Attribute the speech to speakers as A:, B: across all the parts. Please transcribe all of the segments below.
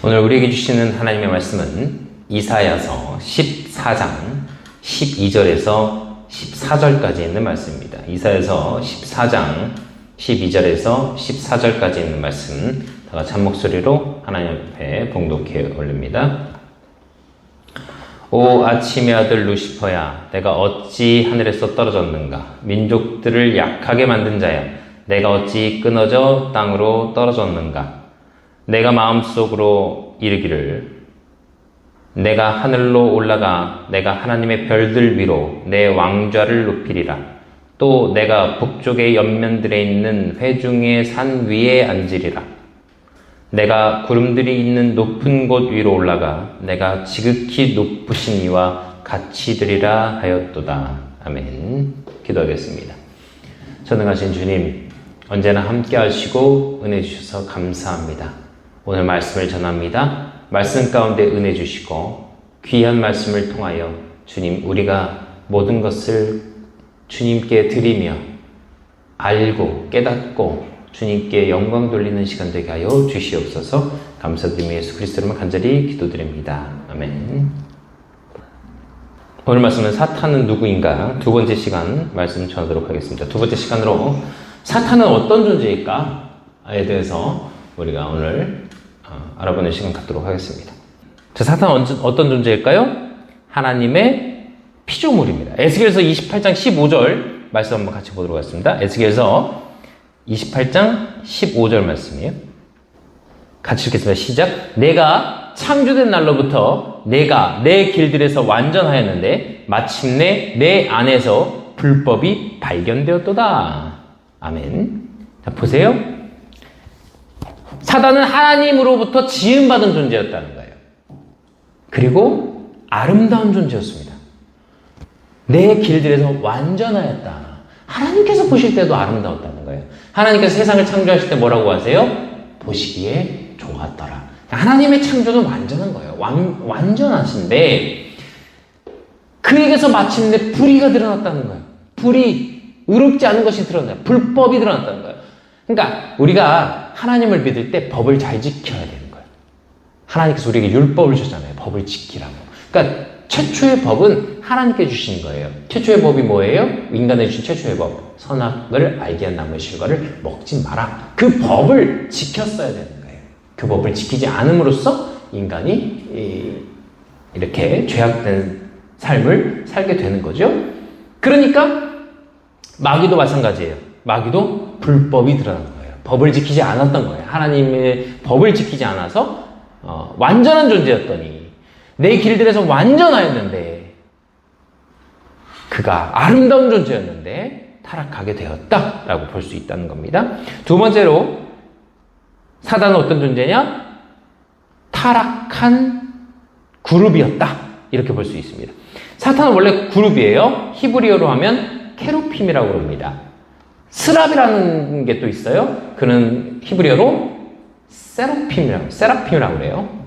A: 오늘 우리에게 주시는 하나님의 말씀은 이사야서 14장 12절에서 14절까지 있는 말씀입니다. 이사야서 14장 12절에서 14절까지 있는 말씀 다 같이 한 목소리로 하나님 앞에 봉독해 올립니다. 오 아침의 아들 루시퍼야, 내가 어찌 하늘에서 떨어졌는가? 민족들을 약하게 만든 자야, 내가 어찌 끊어져 땅으로 떨어졌는가? 내가 마음속으로 이르기를 내가 하늘로 올라가 내가 하나님의 별들 위로 내 왕좌를 높이리라. 또 내가 북쪽의 옆면들에 있는 회중의 산 위에 앉으리라. 내가 구름들이 있는 높은 곳 위로 올라가 내가 지극히 높으신 이와 같이 되리라 하였도다. 아멘. 기도하겠습니다. 전능하신 주님, 언제나 함께 하시고 은혜 주셔서 감사합니다. 오늘 말씀을 전합니다. 말씀 가운데 은혜 주시고 귀한 말씀을 통하여 주님, 우리가 모든 것을 주님께 드리며 알고 깨닫고 주님께 영광 돌리는 시간 되게 하여 주시옵소서. 감사드리며 예수 그리스도로 간절히 기도드립니다. 아멘. 오늘 말씀은 사탄은 누구인가? 두 번째 시간 말씀 전하도록 하겠습니다. 두 번째 시간으로 사탄은 어떤 존재일까에 대해서 우리가 오늘 알아보는 시간 갖도록 하겠습니다. 자, 사탄은 어떤 존재일까요? 하나님의 피조물입니다. 에스겔서 28장 15절 말씀 한번 같이 보도록 하겠습니다. 에스겔서 28장 15절 말씀이에요. 같이 읽겠습니다. 시작. 내가 창조된 날로부터 내가 내 길들에서 완전하였는데 마침내 내 안에서 불법이 발견되었도다. 아멘. 자, 보세요. 사단은 하나님으로부터 지음받은 존재였다는 거예요. 그리고 아름다운 존재였습니다. 내 길들에서 완전하였다. 하나님께서 보실 때도 아름다웠다는 거예요. 하나님께서 세상을 창조하실 때 뭐라고 하세요? 보시기에 좋았더라. 하나님의 창조는 완전한 거예요. 완전하신데 그에게서 마침내 불의가 드러났다는 거예요. 의롭지 않은 것이 드러나요. 불법이 드러났다는 거예요. 그러니까 우리가 하나님을 믿을 때 법을 잘 지켜야 되는 거예요. 하나님께서 우리에게 율법을 주잖아요. 법을 지키라고. 그러니까 최초의 법은 하나님께 주신 거예요. 최초의 법이 뭐예요? 인간에 주신 최초의 법. 선악을 알게 한 나무의 실과를 먹지 마라. 그 법을 지켰어야 되는 거예요. 그 법을 지키지 않음으로써 인간이 이렇게 죄악된 삶을 살게 되는 거죠. 그러니까 마귀도 마찬가지예요. 마귀도 불법이 드러난 거예요. 법을 지키지 않았던 거예요. 하나님의 법을 지키지 않아서 완전한 존재였더니 내 길들에서 완전하였는데 그가 아름다운 존재였는데 타락하게 되었다라고 볼 수 있다는 겁니다. 두 번째로 사단은 어떤 존재냐? 타락한 그룹이었다. 이렇게 볼 수 있습니다. 사탄은 원래 그룹이에요. 히브리어로 하면 케루핌이라고 합니다. 스랍이라는 게 또 있어요. 그는 히브리어로 세라핌이라고 그래요.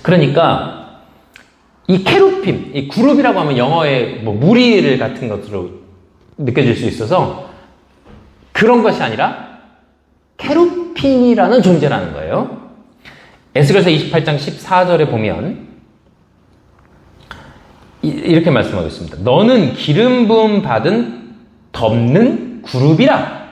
A: 그러니까 이 케루핌, 이 그룹이라고 하면 영어의 무리를 같은 것으로 느껴질 수 있어서 그런 것이 아니라 케루핌이라는 존재라는 거예요. 에스겔서 28장 14절에 보면 이렇게 말씀하고 있습니다. 너는 기름 부음 받은 덮는 그룹이라.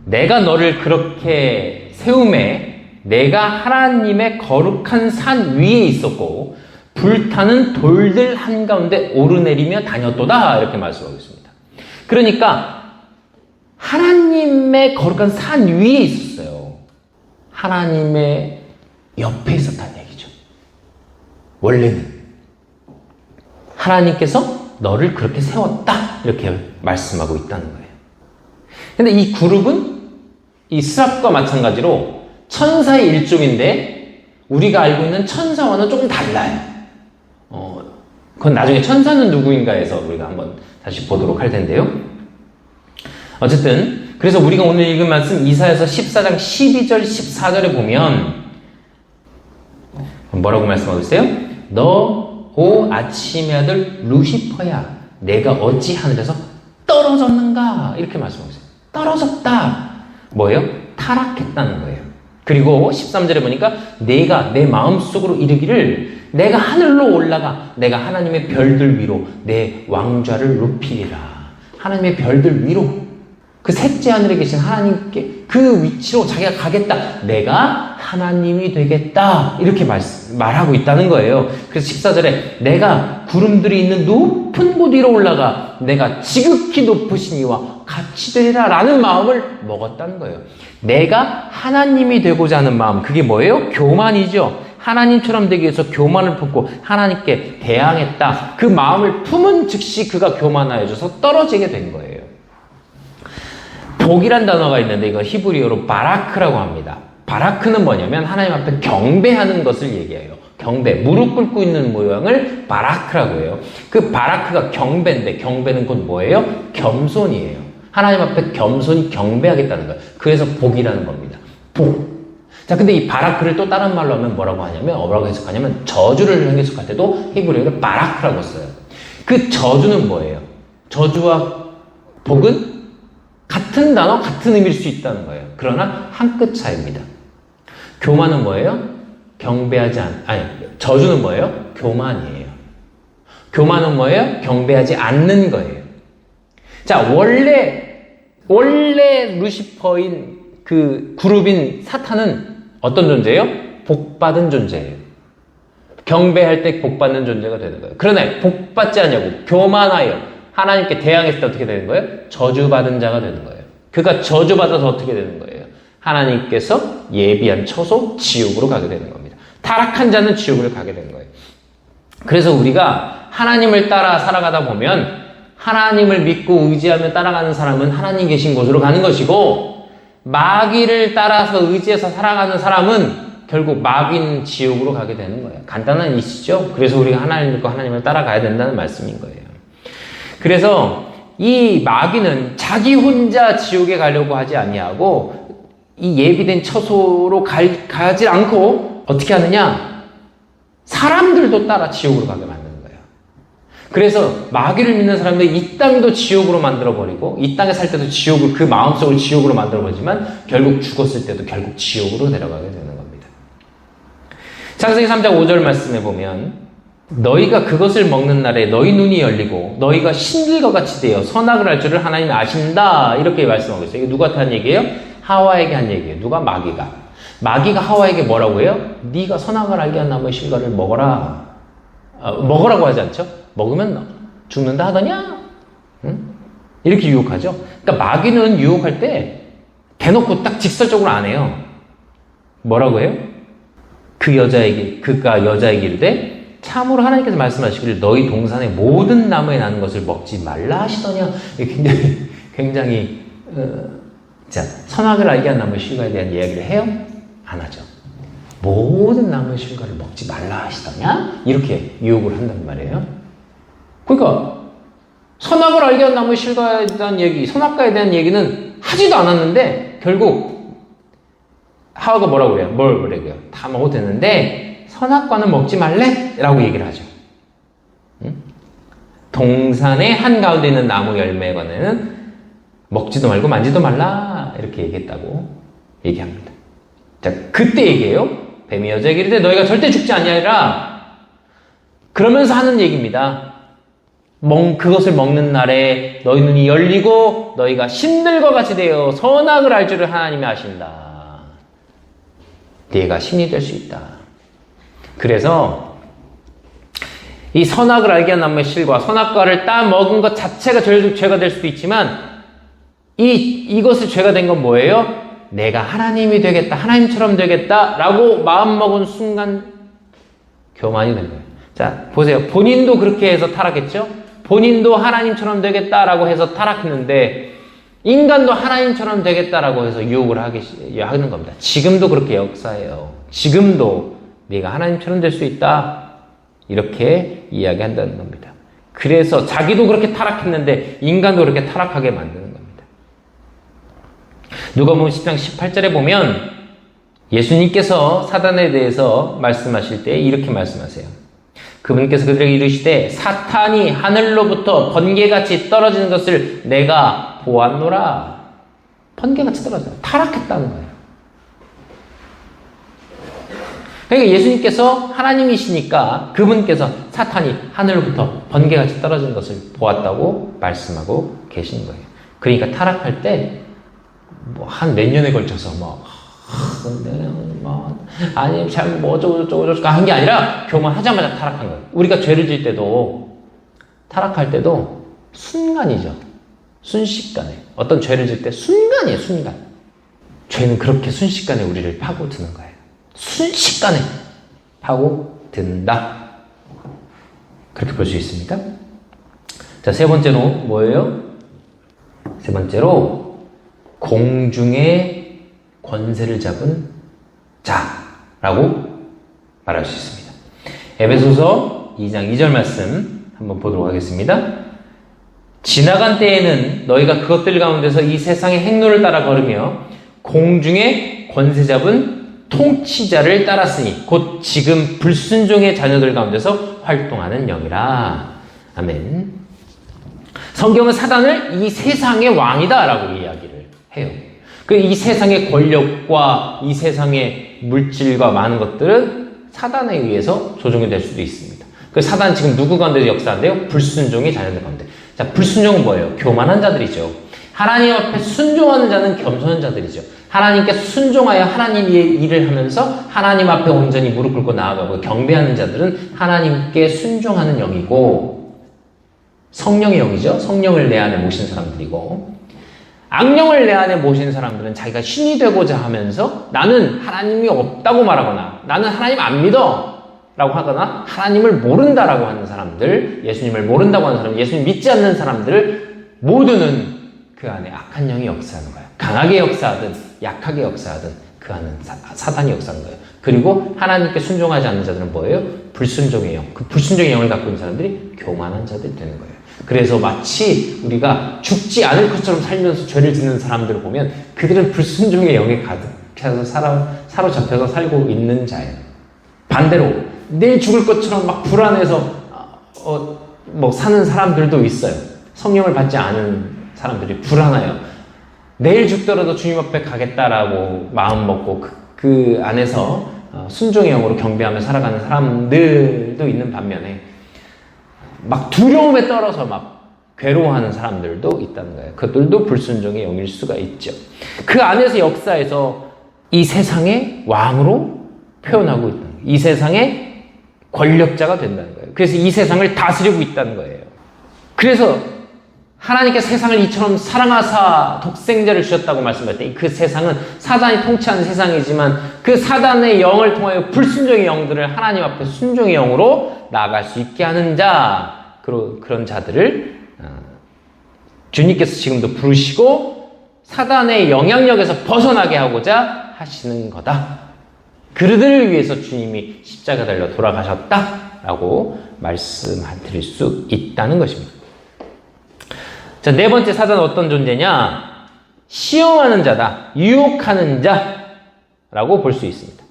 A: 내가 너를 그렇게 세움에 내가 하나님의 거룩한 산 위에 있었고 불타는 돌들 한가운데 오르내리며 다녔도다. 이렇게 말씀하고 있습니다. 그러니까 하나님의 거룩한 산 위에 있었어요. 하나님의 옆에 있었다는 얘기죠. 원래는 하나님께서 너를 그렇게 세웠다. 이렇게 말씀하고 있다는 거예요. 근데 이 그룹은 이 스랍과 마찬가지로 천사의 일종인데 우리가 알고 있는 천사와는 조금 달라요. 그건 나중에 천사는 누구인가에서 우리가 한번 다시 보도록 할 텐데요. 어쨌든 그래서 우리가 오늘 읽은 말씀 이사야서 14장 12절 14절에 보면 뭐라고 말씀하고 있어요? 너, 오 아침의 아들 루시퍼야, 내가 어찌 하늘에서 떨어졌는가? 이렇게 말씀하고 있어요. 떨어졌다. 뭐예요? 타락했다는 거예요. 그리고 13절에 보니까 내가 내 마음속으로 이르기를 내가 하늘로 올라가 내가 하나님의 별들 위로 내 왕좌를 높이리라. 하나님의 별들 위로 그 셋째 하늘에 계신 하나님께 그 위치로 자기가 가겠다. 내가 하나님이 되겠다. 이렇게 말하고 있다는 거예요. 그래서 14절에 내가 구름들이 있는 높은 곳 위로 올라가 내가 지극히 높으신 이와 같이 되리라 라는 마음을 먹었다는 거예요. 내가 하나님이 되고자 하는 마음, 그게 뭐예요? 교만이죠. 하나님처럼 되기 위해서 교만을 품고 하나님께 대항했다. 그 마음을 품은 즉시 그가 교만하여져서 떨어지게 된 거예요. 복이란 단어가 있는데 이거 히브리어로 바라크라고 합니다. 바라크는 뭐냐면 하나님 앞에 경배하는 것을 얘기해요. 경배, 무릎 꿇고 있는 모양을 바라크라고 해요. 그 바라크가 경배인데 경배는 곧 뭐예요? 겸손이에요. 하나님 앞에 겸손히 경배하겠다는 거예요. 그래서 복이라는 겁니다. 복. 자, 근데 이 바라크를 또 다른 말로 하면 뭐라고 해석하냐면 저주를 해석할 때도 히브리어로 바라크라고 써요. 그 저주는 뭐예요? 저주와 복은 같은 단어, 같은 의미일 수 있다는 거예요. 그러나 한 끗 차이입니다. 교만은 뭐예요? 저주는 뭐예요? 교만이에요. 교만은 뭐예요? 경배하지 않는 거예요. 자, 원래 루시퍼인 그 그룹인 사탄은 어떤 존재예요? 복받은 존재예요. 경배할 때 복받는 존재가 되는 거예요. 그러나 복받지 않냐고 교만하여 하나님께 대항했을 때 어떻게 되는 거예요? 저주받은 자가 되는 거예요. 그가 저주받아서 어떻게 되는 거예요? 하나님께서 예비한 처소 지옥으로 가게 되는 겁니다. 타락한 자는 지옥을 가게 되는 거예요. 그래서 우리가 하나님을 따라 살아가다 보면 하나님을 믿고 의지하며 따라가는 사람은 하나님 계신 곳으로 가는 것이고 마귀를 따라서 의지해서 살아가는 사람은 결국 마귀는 지옥으로 가게 되는 거예요. 간단한 이치죠. 그래서 우리가 하나님 믿고 하나님을 따라가야 된다는 말씀인 거예요. 그래서 이 마귀는 자기 혼자 지옥에 가려고 하지 아니하고 이 예비된 처소로 가지 않고 어떻게 하느냐? 사람들도 따라 지옥으로 가게 만드는 거예요. 그래서 마귀를 믿는 사람들이 이 땅도 지옥으로 만들어버리고 이 땅에 살 때도 지옥을 그 마음속을 지옥으로 만들어버리지만 결국 죽었을 때도 결국 지옥으로 데려가게 되는 겁니다. 창세기 3장 5절 말씀에 보면 너희가 그것을 먹는 날에 너희 눈이 열리고 너희가 신들과 같이 되어 선악을 알 줄을 하나님이 아신다. 이렇게 말씀하고 있어요. 이게 누구한테 한 얘기예요? 하와에게 한 얘기예요. 누가? 마귀가 하와에게 뭐라고 해요? 네가 선악을 알게 한 나무의 실과를 먹어라. 먹으라고 하지 않죠? 먹으면 죽는다 하더냐? 응? 이렇게 유혹하죠. 그러니까 마귀는 유혹할 때 대놓고 딱 직설적으로 안 해요. 뭐라고 해요? 그가 여자에게 이르되 참으로 하나님께서 말씀하시기를 너희 동산의 모든 나무에 나는 것을 먹지 말라 하시더냐. 굉장히 자, 선악을 알게 한 나무의 실과에 대한 이야기를 해요? 안 하죠. 모든 나무의 실과를 먹지 말라 하시더냐? 이렇게 유혹을 한단 말이에요. 그러니까 선악을 알게 한 나무의 실과에 대한 얘기, 선악과에 대한 얘기는 하지도 않았는데 결국 하와가 뭐라고 그래요? 뭘 그래요? 다 먹어도 되는데 선악과는 먹지 말래? 라고 얘기를 하죠. 응? 동산의 한가운데 있는 나무 열매에 관해는 먹지도 말고 만지도 말라 이렇게 얘기했다고 얘기합니다. 자, 그때 얘기해요. 뱀이 여자에게 이르되 너희가 절대 죽지 아니하리라. 그러면서 하는 얘기입니다. 그것을 먹는 날에 너희 눈이 열리고 너희가 신들과 같이 되어 선악을 알 줄을 하나님이 아신다. 네가 신이 될 수 있다. 그래서 이 선악을 알게 한 나무의 실과 선악과를 따 먹은 것 자체가 죄가 될 수도 있지만 이것을 죄가 된 건 뭐예요? 내가 하나님이 되겠다, 하나님처럼 되겠다 라고 마음먹은 순간 교만이 된 거예요. 자, 보세요. 본인도 그렇게 해서 타락했죠? 본인도 하나님처럼 되겠다라고 해서 타락했는데 인간도 하나님처럼 되겠다라고 해서 유혹을 하는 겁니다. 지금도 그렇게 역사해요. 지금도 네가 하나님처럼 될 수 있다. 이렇게 이야기한다는 겁니다. 그래서 자기도 그렇게 타락했는데 인간도 그렇게 타락하게 만드는 겁니다. 누가복음 10장 18절에 보면 예수님께서 사단에 대해서 말씀하실 때 이렇게 말씀하세요. 그분께서 그들에게 이르시되 사탄이 하늘로부터 번개같이 떨어지는 것을 내가 보았노라. 번개같이 떨어져요. 타락했다는 거예요. 그러니까 예수님께서 하나님이시니까 그분께서 사탄이 하늘로부터 번개같이 떨어진 것을 보았다고 말씀하고 계신 거예요. 그러니까 타락할 때 뭐 한 몇 년에 걸쳐서 아니 잘 뭐 어쩌고 한 게 아니라 교만하자마자 타락한 거예요. 우리가 죄를 질 때도 타락할 때도 순간이죠. 순식간에 어떤 죄를 질 때 순간이에요. 순간. 죄는 그렇게 순식간에 우리를 파고드는 거예요. 순식간에 파고든다. 그렇게 볼 수 있습니다. 자, 세 번째로 뭐예요? 세 번째로 공중의 권세를 잡은 자라고 말할 수 있습니다. 에베소서 2장 2절 말씀 한번 보도록 하겠습니다. 지나간 때에는 너희가 그것들 가운데서 이 세상의 행로를 따라 걸으며 공중의 권세 잡은 통치자를 따랐으니 곧 지금 불순종의 자녀들 가운데서 활동하는 영이라. 아멘. 성경은 사단을 이 세상의 왕이다 라고 이야기를 해요. 이 세상의 권력과 이 세상의 물질과 많은 것들은 사단에 의해서 조종이 될 수도 있습니다. 사단 지금 누구 가운데 역사한대요? 불순종의 자녀들 가운데. 자, 불순종은 뭐예요? 교만한 자들이죠. 하나님 앞에 순종하는 자는 겸손한 자들이죠. 하나님께 순종하여 하나님의 일을 하면서 하나님 앞에 온전히 무릎 꿇고 나아가고 경배하는 자들은 하나님께 순종하는 영이고, 성령의 영이죠. 성령을 내 안에 모신 사람들이고, 악령을 내 안에 모신 사람들은 자기가 신이 되고자 하면서 나는 하나님이 없다고 말하거나 나는 하나님 안 믿어 라고 하거나 하나님을 모른다라고 하는 사람들, 예수님을 모른다고 하는 사람, 예수님 믿지 않는 사람들 모두는 그 안에 악한 영이 역사하는 거예요. 강하게 역사하든 약하게 역사하든 그 안은 사단이 역사하는 거예요. 그리고 하나님께 순종하지 않는 자들은 뭐예요? 불순종의 영. 그 불순종의 영을 갖고 있는 사람들이 교만한 자들이 되는 거예요. 그래서 마치 우리가 죽지 않을 것처럼 살면서 죄를 짓는 사람들을 보면 그들은 불순종의 영에 가득해서 사로잡혀서 살고 있는 자예요. 반대로 내일 죽을 것처럼 막 불안해서 사는 사람들도 있어요. 성령을 받지 않은 사람들이 불안해요. 내일 죽더라도 주님 앞에 가겠다라고 마음 먹고 그 안에서 순종의 영으로 경배하며 살아가는 사람들도 있는 반면에 막 두려움에 떨어서 막 괴로워하는 사람들도 있다는 거예요. 그들도 불순종의 영일 수가 있죠. 그 안에서 역사에서 이 세상의 왕으로 표현하고 있다는 거예요. 이 세상의 권력자가 된다는 거예요. 그래서 이 세상을 다스리고 있다는 거예요. 그래서 하나님께 세상을 이처럼 사랑하사 독생자를 주셨다고 말씀할 때 그 세상은 사단이 통치하는 세상이지만 그 사단의 영을 통하여 불순종의 영들을 하나님 앞에 순종의 영으로 나아갈 수 있게 하는 자, 그런 자들을 주님께서 지금도 부르시고 사단의 영향력에서 벗어나게 하고자 하시는 거다. 그들을 위해서 주님이 십자가 달려 돌아가셨다라고 말씀드릴 수 있다는 것입니다. 자, 네 번째 사단은 어떤 존재냐? 시험하는 자다. 유혹하는 자라고 볼 수 있습니다.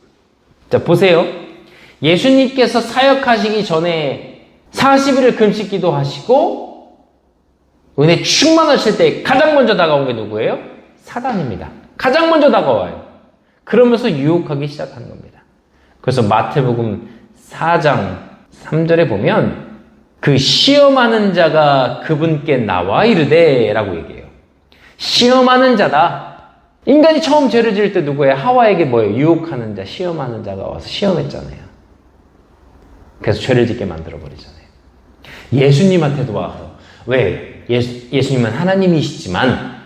A: 자, 보세요. 예수님께서 사역하시기 전에 40일을 금식 기도하시고 은혜 충만하실 때 가장 먼저 다가온 게 누구예요? 사단입니다. 가장 먼저 다가와요. 그러면서 유혹하기 시작하는 겁니다. 그래서 마태복음 4장 3절에 보면 그 시험하는 자가 그분께 나와 이르되 라고 얘기해요. 시험하는 자다. 인간이 처음 죄를 지을 때 누구예요? 하와에게 뭐예요? 유혹하는 자, 시험하는 자가 와서 시험했잖아요. 그래서 죄를 짓게 만들어버리잖아요. 예수님한테도 와서 왜? 예수님은 하나님이시지만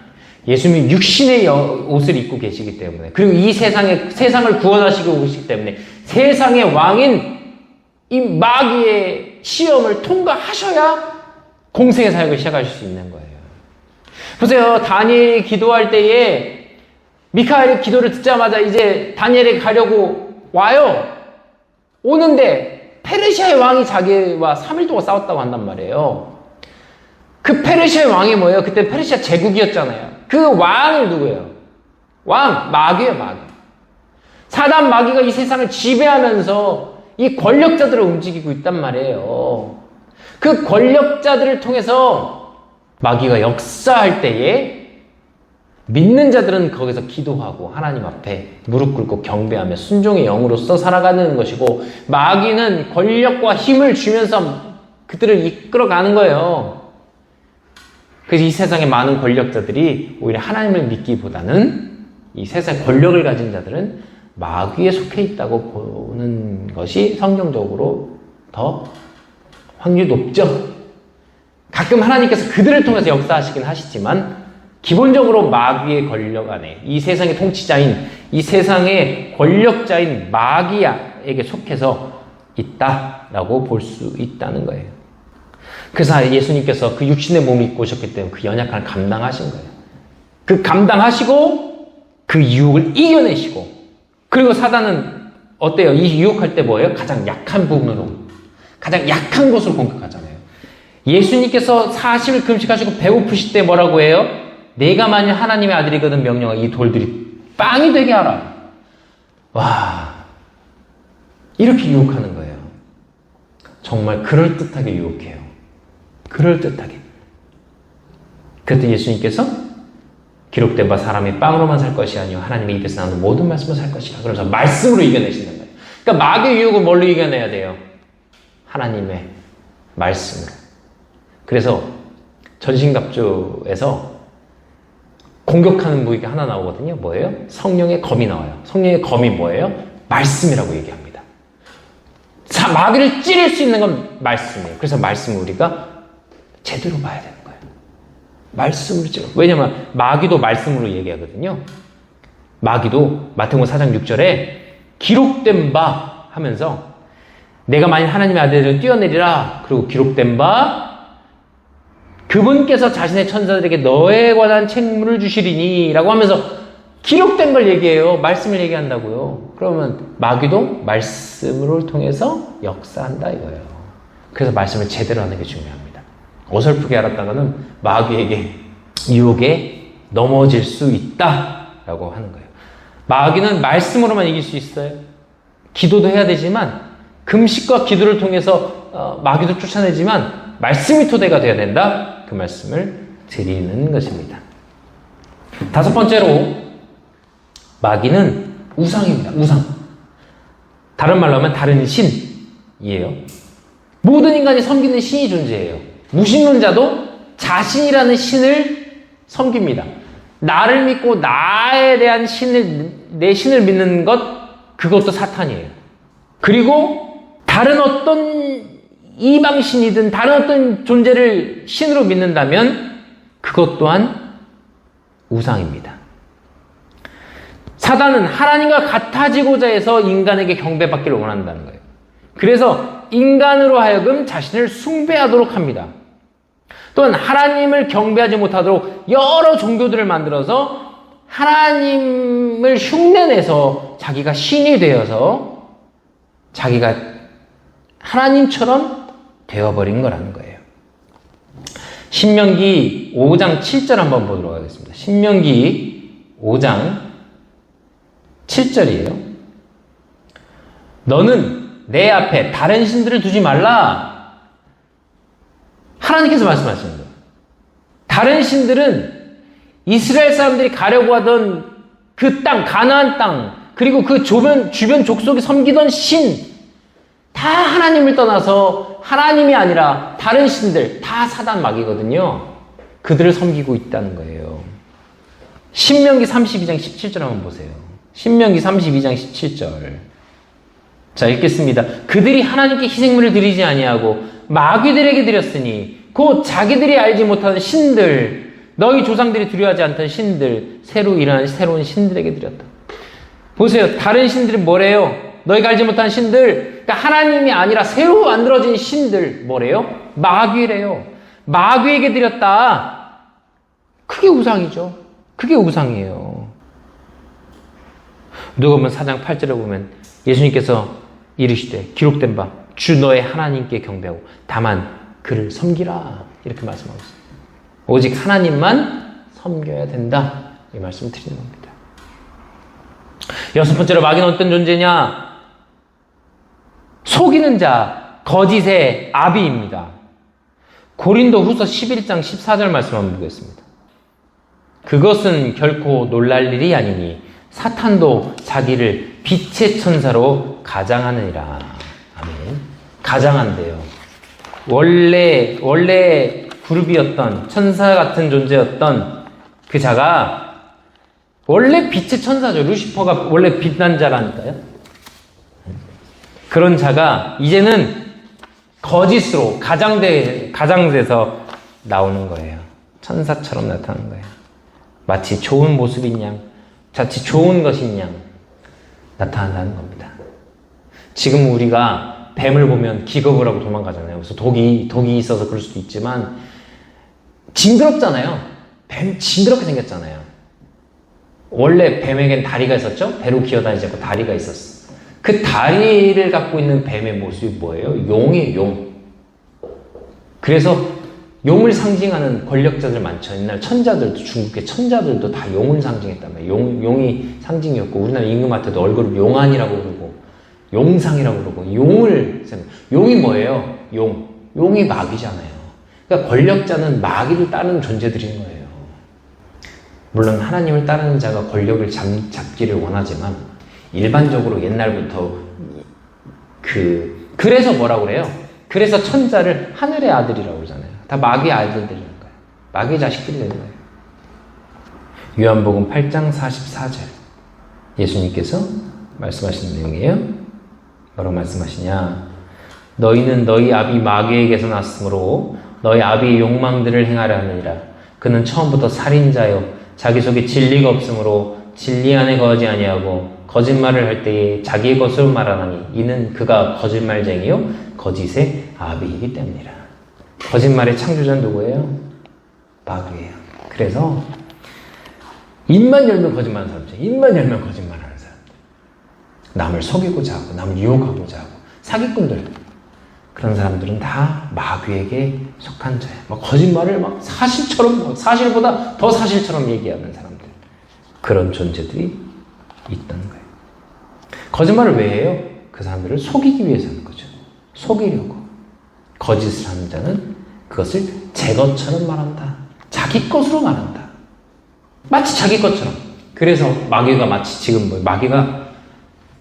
A: 예수님이 육신의 옷을 입고 계시기 때문에, 그리고 이 세상을 구원하시고 오시기 때문에 세상의 왕인 이 마귀의 시험을 통과하셔야 공생의 사역을 시작하실 수 있는 거예요. 보세요. 다니엘이 기도할 때에 미카엘이 기도를 듣자마자 이제 다니엘이 가려고 와요. 오는데 페르시아의 왕이 자기와 3일 동안 싸웠다고 한단 말이에요. 그 페르시아의 왕이 뭐예요? 그때 페르시아 제국이었잖아요. 그 왕이 누구예요? 왕, 마귀예요, 마귀. 사단 마귀가 이 세상을 지배하면서 이 권력자들을 움직이고 있단 말이에요. 그 권력자들을 통해서 마귀가 역사할 때에 믿는 자들은 거기서 기도하고 하나님 앞에 무릎 꿇고 경배하며 순종의 영으로서 살아가는 것이고, 마귀는 권력과 힘을 주면서 그들을 이끌어가는 거예요. 그래서 이 세상의 많은 권력자들이 오히려 하나님을 믿기보다는 이 세상의 권력을 가진 자들은 마귀에 속해 있다고 보는 것이 성경적으로 더 확률이 높죠. 가끔 하나님께서 그들을 통해서 역사하시긴 하시지만 기본적으로 마귀의 권력 안에, 이 세상의 통치자인, 이 세상의 권력자인 마귀에게 속해서 있다라고 볼 수 있다는 거예요. 그래서 예수님께서 그 육신의 몸을 입고 오셨기 때문에 그 연약함을 감당하신 거예요. 그 감당하시고 그 유혹을 이겨내시고, 그리고 사단은 어때요? 이 유혹할 때 뭐예요? 가장 약한 부분으로, 가장 약한 곳으로 공격하잖아요. 예수님께서 40일 금식하시고 배고프실 때 뭐라고 해요? 내가 만약 하나님의 아들이거든 명령하 이 돌들이 빵이 되게 하라. 와, 이렇게 유혹하는 거예요. 정말 그럴듯하게 유혹해요. 그럴듯하게. 그때 예수님께서 기록된 바 사람이 빵으로만 살 것이 아니요 하나님의 입에서 나오는 모든 말씀으로 살 것이라. 그러면서 말씀으로 이겨내시는 거예요. 그러니까 마귀의 유혹을 뭘로 이겨내야 돼요? 하나님의 말씀으로. 그래서 전신갑주에서 공격하는 무기가 하나 나오거든요. 뭐예요? 성령의 검이 나와요. 성령의 검이 뭐예요? 말씀이라고 얘기합니다. 마귀를 찌를 수 있는 건 말씀이에요. 그래서 말씀을 우리가 제대로 봐야 되는 거예요. 말씀으로 찌르. 왜냐면 마귀도 말씀으로 얘기하거든요. 마귀도 마태복음 4장 6절에 기록된 바 하면서 내가 만일 하나님의 아들을 뛰어내리라. 그리고 기록된 바 그분께서 자신의 천사들에게 너에 관한 책무를 주시리니 라고 하면서 기록된 걸 얘기해요. 말씀을 얘기한다고요. 그러면 마귀도 말씀을 통해서 역사한다 이거예요. 그래서 말씀을 제대로 하는 게 중요합니다. 어설프게 알았다가는 마귀에게 유혹에 넘어질 수 있다라고 하는 거예요. 마귀는 말씀으로만 이길 수 있어요. 기도도 해야 되지만 금식과 기도를 통해서 마귀도 쫓아내지만 말씀이 토대가 되어야 된다. 그 말씀을 드리는 것입니다. 다섯 번째로 마귀는 우상입니다. 우상. 다른 말로 하면 다른 신이에요. 모든 인간이 섬기는 신이 존재해요. 무신론자도 자신이라는 신을 섬깁니다. 나를 믿고 나에 대한 내 신을 믿는 것, 그것도 사탄이에요. 그리고 다른 어떤 이방신이든 다른 어떤 존재를 신으로 믿는다면 그것 또한 우상입니다. 사단은 하나님과 같아지고자 해서 인간에게 경배받기를 원한다는 거예요. 그래서 인간으로 하여금 자신을 숭배하도록 합니다. 또한 하나님을 경배하지 못하도록 여러 종교들을 만들어서 하나님을 흉내내서 자기가 신이 되어서 자기가 하나님처럼 되어버린 거라는 거예요. 신명기 5장 7절 한번 보도록 하겠습니다. 신명기 5장 7절이에요. 너는 내 앞에 다른 신들을 두지 말라. 하나님께서 말씀하시는 거예요. 다른 신들은 이스라엘 사람들이 가려고 하던 그 땅, 가나안 땅, 그리고 그 주변 족속이 섬기던 신, 다 하나님을 떠나서 하나님이 아니라 다른 신들, 다 사단 마귀거든요. 그들을 섬기고 있다는 거예요. 신명기 32장 17절 한번 보세요. 신명기 32장 17절. 자, 읽겠습니다. 그들이 하나님께 희생물을 드리지 아니하고 마귀들에게 드렸으니 곧 자기들이 알지 못하는 신들, 너희 조상들이 두려워하지 않던 신들, 새로 일어난 새로운 신들에게 드렸다. 보세요. 다른 신들이 뭐래요? 너희가 알지 못한 신들, 그러니까 하나님이 아니라 새로 만들어진 신들, 뭐래요? 마귀래요. 마귀에게 드렸다. 그게 우상이죠. 그게 우상이에요. 누가복음 4장 8절에 보면 예수님께서 이르시되 기록된 바 주 너의 하나님께 경배하고 다만 그를 섬기라 이렇게 말씀하고 있습니다. 오직 하나님만 섬겨야 된다 이 말씀을 드리는 겁니다. 여섯 번째로 마귀는 어떤 존재냐? 속이는 자, 거짓의 아비입니다. 고린도 후서 11장 14절 말씀 한번 보겠습니다. 그것은 결코 놀랄 일이 아니니 사탄도 자기를 빛의 천사로 가장하느니라. 아멘. 가장한대요. 원래 그룹이었던 천사 같은 존재였던 그 자가 원래 빛의 천사죠. 루시퍼가 원래 빛난 자라니까요. 그런 자가 이제는 거짓으로 가장돼서 나오는 거예요. 천사처럼 나타나는 거예요. 마치 좋은 모습인 양, 자칫 좋은 것인 양 나타난다는 겁니다. 지금 우리가 뱀을 보면 기겁을 하고 도망가잖아요. 그래서 독이 있어서 그럴 수도 있지만 징그럽잖아요. 뱀 징그럽게 생겼잖아요. 원래 뱀에겐 다리가 있었죠? 배로 기어다니지 않고 다리가 있었어. 그 다리를 갖고 있는 뱀의 모습이 뭐예요? 용이에요, 용. 그래서 용을 상징하는 권력자들 많죠. 옛날 천자들도, 중국의 천자들도 다 용을 상징했단 말이에요. 용이 상징이었고, 우리나라 임금한테도 얼굴을 용안이라고 부르고, 용상이라고 부르고, 용이 뭐예요? 용이 마귀잖아요. 그러니까 권력자는 마귀를 따르는 존재들인 거예요. 물론 하나님을 따르는 자가 권력을 잡기를 원하지만, 일반적으로 옛날부터 그래서 뭐라고 그래요? 그래서 천자를 하늘의 아들이라고 그러잖아요. 다 마귀의 아들들이라는 거예요. 마귀의 자식들이 되는 거예요. 요한복음 8장 44절 예수님께서 말씀하신 내용이에요. 뭐라고 말씀하시냐? 너희는 너희 아비 마귀에게서 났으므로 너희 아비의 욕망들을 행하려 하느니라. 그는 처음부터 살인자요 자기 속에 진리가 없으므로 진리 안에 거하지 아니하고 거짓말을 할 때에 자기의 것으로 말하나니 이는 그가 거짓말쟁이요 거짓의 아비이기 때문이라. 거짓말의 창조자는 누구예요? 마귀예요. 그래서 입만 열면 거짓말하는 사람들, 입만 열면 거짓말하는 사람들, 남을 속이고자 하고 남을 유혹하고자 하고 사기꾼들, 그런 사람들은 다 마귀에게 속한 자예요. 막 거짓말을 막 사실보다 더 사실처럼 얘기하는 사람들, 그런 존재들이 있다는 거예요. 거짓말을 왜 해요? 그 사람들을 속이기 위해서 하는 거죠. 속이려고. 거짓을 하는 자는 그것을 제 것처럼 말한다. 자기 것으로 말한다. 마치 자기 것처럼. 그래서 마귀가 마치 지금 마귀가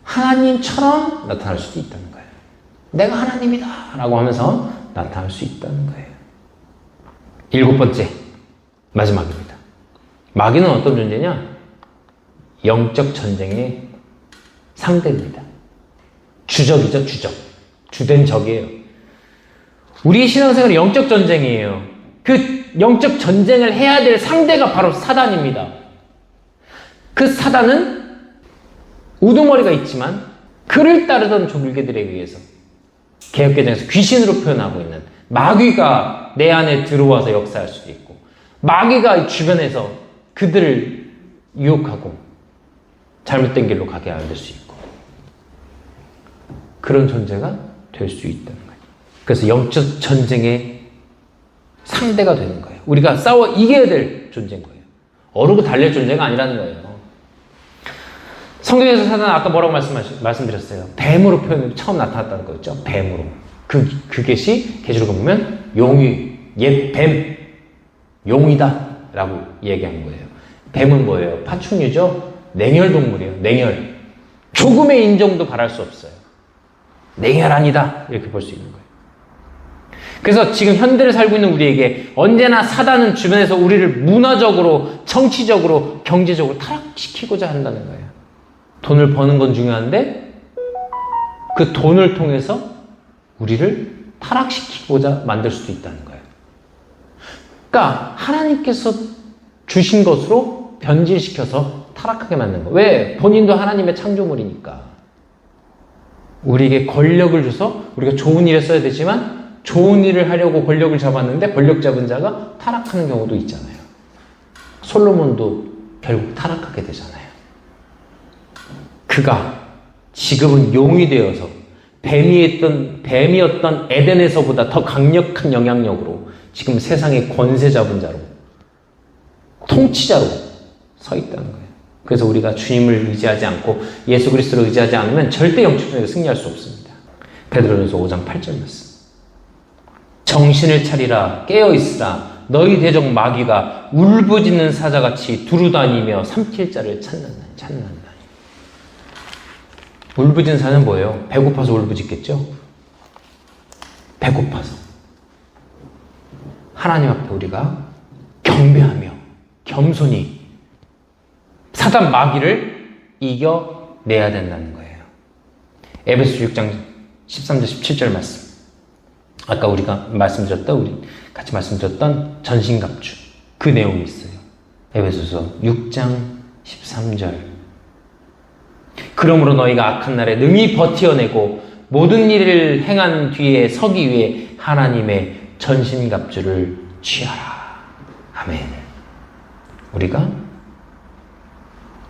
A: 하나님처럼 나타날 수도 있다는 거예요. 내가 하나님이다 라고 하면서 나타날 수 있다는 거예요. 7번째, 마지막입니다. 마귀는 어떤 존재냐? 영적 전쟁의 상대입니다. 주적이죠, 주적. 주된 적이에요. 우리 신앙생활은 영적 전쟁이에요. 그 영적 전쟁을 해야 될 상대가 바로 사단입니다. 그 사단은 우두머리가 있지만 그를 따르던 종들에 의해서 개혁개정에서 귀신으로 표현하고 있는 마귀가 내 안에 들어와서 역사할 수도 있고, 마귀가 주변에서 그들을 유혹하고 잘못된 길로 가게 만들 수 있고, 그런 존재가 될 수 있다는 거예요. 그래서 영적 전쟁의 상대가 되는 거예요. 우리가 싸워 이겨야 될 존재인 거예요. 어르고 달랠 존재가 아니라는 거예요. 성경에서 사단은 아까 뭐라고 말씀드렸어요? 뱀으로 표현을 처음 나타났다는 거였죠. 뱀으로. 그것이 계시록에 보면 옛 뱀, 용이다 라고 얘기한 거예요. 뱀은 뭐예요? 파충류죠? 냉혈동물이에요. 냉혈. 조금의 인정도 바랄 수 없어요. 냉혈 아니다 이렇게 볼 수 있는 거예요. 그래서 지금 현대를 살고 있는 우리에게 언제나 사단은 주변에서 우리를 문화적으로, 정치적으로, 경제적으로 타락시키고자 한다는 거예요. 돈을 버는 건 중요한데 그 돈을 통해서 우리를 타락시키고자 만들 수도 있다는 거예요. 그러니까 하나님께서 주신 것으로 변질시켜서 타락하게 만드는 거예요. 왜? 본인도 하나님의 창조물이니까. 우리에게 권력을 줘서 우리가 좋은 일에 써야 되지만 좋은 일을 하려고 권력을 잡았는데 권력 잡은 자가 타락하는 경우도 있잖아요. 솔로몬도 결국 타락하게 되잖아요. 그가 지금은 용이 되어서 뱀이었던 에덴에서보다 더 강력한 영향력으로 지금 세상의 권세 잡은 자로, 통치자로 서 있다는 거예요. 그래서 우리가 주님을 의지하지 않고 예수 그리스도를 의지하지 않으면 절대 영적으로 승리할 수 없습니다. 베드로전서 5장 8절 말씀. 정신을 차리라, 깨어있으라, 너희 대적 마귀가 울부짖는 사자같이 두루다니며 삼킬 자를 찾는다. 울부짖는 사자는 뭐예요? 배고파서 울부짖겠죠? 배고파서. 하나님 앞에 우리가 경배하며 겸손히 사단 마귀를 이겨내야 된다는 거예요. 에베소 6장 13절 17절 말씀. 아까 우리가 같이 말씀드렸던 전신갑주. 그 내용이 있어요. 에베소서 6장 13절. 그러므로 너희가 악한 날에 능히 버티어내고 모든 일을 행한 뒤에 서기 위해 하나님의 전신갑주를 취하라. 아멘. 우리가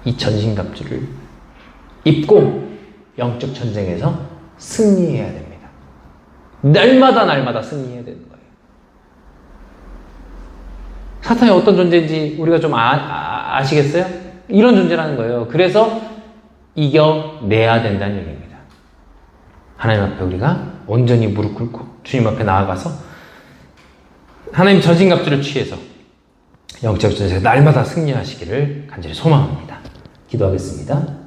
A: 이 전신갑주를 입고 영적 전쟁에서 승리해야 됩니다. 날마다 승리해야 되는 거예요. 사탄이 어떤 존재인지 우리가 좀 아시겠어요? 이런 존재라는 거예요. 그래서 이겨내야 된다는 얘기입니다. 하나님 앞에 우리가 온전히 무릎 꿇고 주님 앞에 나아가서 하나님 전신갑주를 취해서 영적 전쟁에서 날마다 승리하시기를 간절히 소망합니다. 기도하겠습니다.